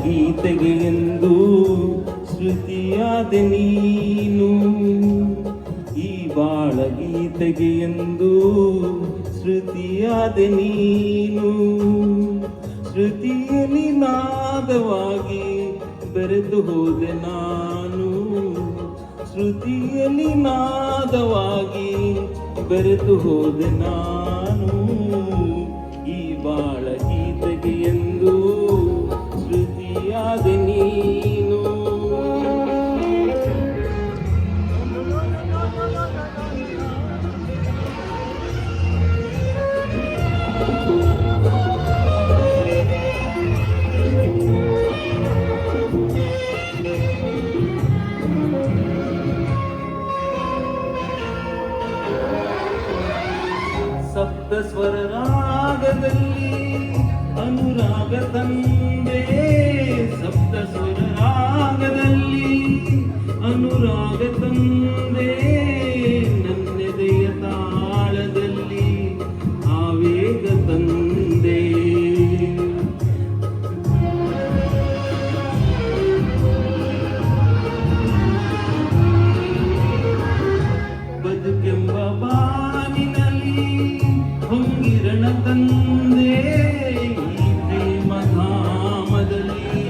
ಗೀತೆಗೆ ಎಂದು ಶ್ರುತಿಯಾದ ನೀನು, ಈ ಬಾಳ ಗೀತೆಗೆ ಎಂದು ಶ್ರುತಿಯಾದ ನೀನು. ಶ್ರುತಿಯಲ್ಲಿ ನಾದವಾಗಿ ಬೆರೆತು ಹೋದೆ ನಾನು, ಶ್ರುತಿಯಲ್ಲಿ ನಾದವಾಗಿ ಬೆರೆತು ಹೋದೆ ನಾನು. ಈ ಬಾಳ ಗೀತೆಗೆ ಎಂದು ಶ್ರುತಿಯಾದ ನೀನು. ಸಪ್ತ ಸ್ವರ ರಾಗದಲ್ಲಿ ಅನುರಾಗ ತಂದೆ, ಸಪ್ತ ಸ್ವರ ರಾಗದಲ್ಲಿ ಅನುರಾಗ ತಂದೆ. ನನ್ನೆದೆಯ ತಾಳದಲ್ಲಿ ಆವೇಗ ತಂದೆ. ಬದುಕೆಂಬ ಬಾನಿನಲ್ಲಿ ಹೊಂಗಿರಣ ತಂದೆ, ಈ ಪ್ರೇಮ ಧಾಮದಲ್ಲಿ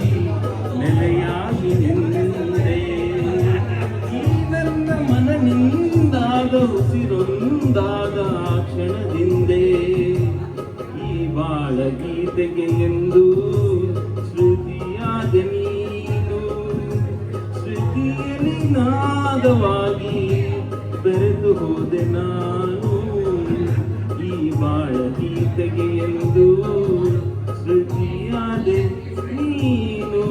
ನೆಲೆಯಾಗಿ ನಿಂದೆ. ಈ ನನ್ನ ಮನನಿಂದಾದ ಉಸಿರೊಂದಾದ ಕ್ಷಣದಿಂದೆ, ಈ ಬಾಳ ಗೀತೆಗೆ ಎಂದು ಶ್ರುತಿಯಾದ ನೀನು. ಶ್ರುತಿಯಲ್ಲಿ ನಾದವಾಗಿ ಬೆರೆತು ಹೋದೆ ನಾನು, ಈ ಬಾಳ ಗೀತೆಗೆ ಎಂದು ಶ್ರುತಿಯಾದೆ ನೀನು.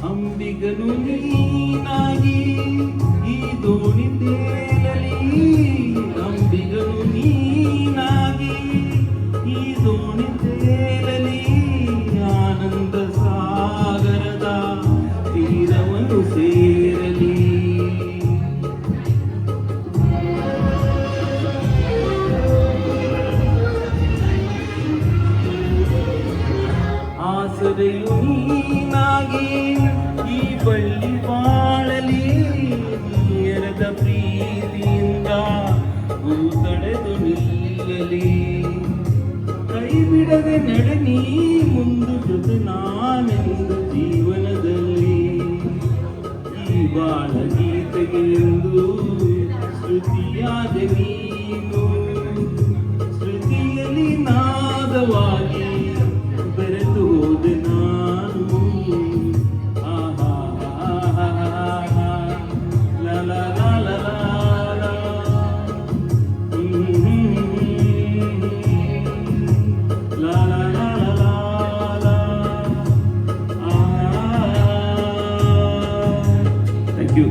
ಅಂಬಿಗನು ನೀನಾಗಿ ಈ ದೋಣಿ ತೇಲಲಿ, ಅಂಬಿಗನು ನೀನಾಗಿ ಈ ದೋಣಿ ತೇಲಲಿ. ಆನಂದ ಸಾಗರದ ತೀರವನ್ನು ಸೇರಲಿ. ಆಸರೆಯು ನೀನಾಗಿ ಈ ಬಳ್ಳಿ ಬಾಳಲಿ, ಎರೆದ ಪ್ರೀತಿಯಿಂದ ತಡೆದು ನಿಲ್ಲಲಿ. ಕೈ ಬಿಡದೆ ನಡೆ ನೀ ಮುಂದು ಜೊತೆ ನಾನೆಂದು ಜೀವನದಲ್ಲಿ, ಈ ಬಾಳ ಗೀತೆಗೆ ಎಂದು ಶ್ರುತಿಯಾದ ನೀನು. ಶ್ರುತಿಯಲ್ಲಿ ನಾದವಾಗಿ ಬೆರೆತು ಹೋದೆ ನಾನು. ಆಹಾ ಲಾ ಲಾ ಲಾ ಲಾ ಲಾ. ಲಾ ಲಾ ಲಾ ಲಾ ಲಾ. Thank you.